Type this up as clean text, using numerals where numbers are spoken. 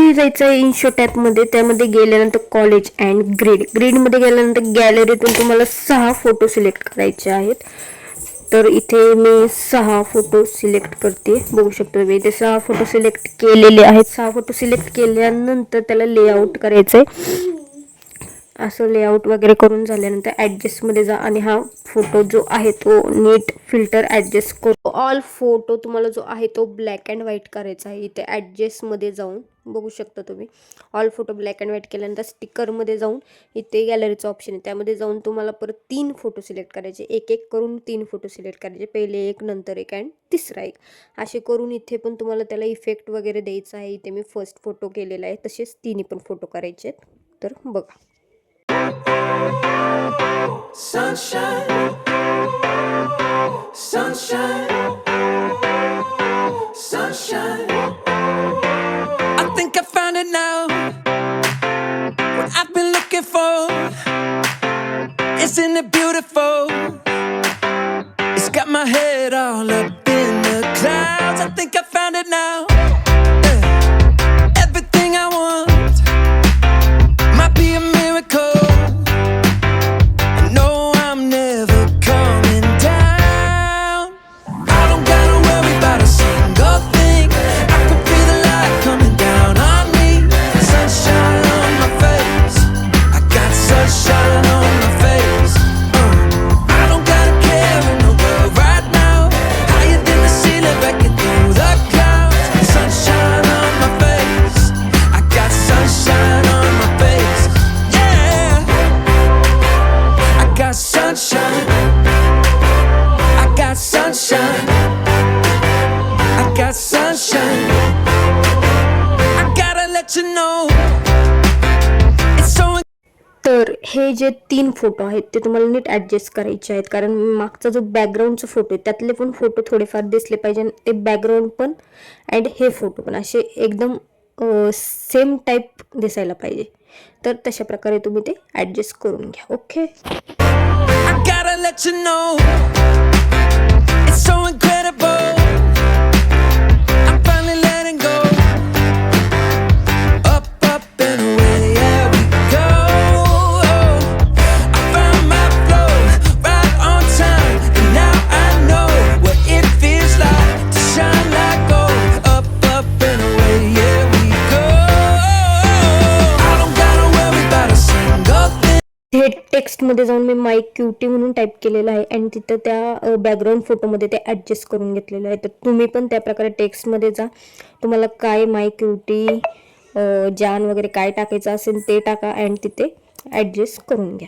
खाली जायचं आहे इन्शो टॅबमध्ये. त्यामध्ये गेल्यानंतर कॉलेज अँड ग्रीडमध्ये गेल्यानंतर गॅलरीतून तुम्हाला 6 फोटो सिलेक्ट करायचे आहेत. तर इथे मी 6 फोटो सिलेक्ट करते. बघू शकतो मी इथे 6 फोटो सिलेक्ट केलेले आहेत. 6 फोटो सिलेक्ट केल्यानंतर त्याला लेआउट करायचं आहे. असं लेआउट वगैरे करून झाल्यानंतर ॲडजस्टमध्ये जा आणि हा फोटो जो आहे तो नीट फिल्टर ॲडजस्ट करू. ऑल फोटो तुम्हाला जो आहे तो ब्लॅक अँड व्हाईट करायचा आहे. इथे ॲडजस्टमध्ये जाऊन बघू शकता तुम्ही all photo black and white केल्यानंतर स्टिकरमध्ये जाऊन इथे गॅलरीचं ऑप्शन आहे. त्यामध्ये जाऊन तुम्हाला परत 3 फोटो सिलेक्ट करायचे. एक एक करून 3 फोटो सिलेक्ट करायचे. पहिले एक, नंतर एक अँड तिसरा एक, असे करून इथे पण तुम्हाला त्याला इफेक्ट वगैरे द्यायचा आहे. इथे मी फर्स्ट फोटो केलेला आहे. तसेच तिन्ही पण फोटो करायचे आहेत. तर बघा. Sunshine, sunshine, sunshine. I think I found it now. What I've been looking for. Isn't it beautiful? It's got my head all up in the clouds. I think I found it now. Everything I want might be a miracle. तर हे जे 3 photo आहेत ते तुम्हाला नीट adjust करायचे आहेत. कारण मागचा जो बॅकग्राऊंडचा फोटो आहे त्यातले पण फोटो थोडेफार दिसले पाहिजे. ते बॅकग्राऊंड पण अँड हे फोटो पण असे एकदम सेम टाईप दिसायला पाहिजे. तर तशा प्रकारे तुम्ही ते ॲडजस्ट करून घ्या. ओके. हे टेक्स्टमध्ये जाऊन मी माय क्यूटी म्हणून टाईप केलेलं आहे आणि तिथं त्या बॅकग्राऊंड फोटोमध्ये ते ॲडजस्ट करून घेतलेलं आहे. तर तुम्ही पण त्या प्रकारे टेक्स्टमध्ये जा. तुम्हाला काय माय क्यूटी जान वगैरे काय टाकायचं असेल ते टाका आणि तिथे ॲडजस्ट करून घ्या.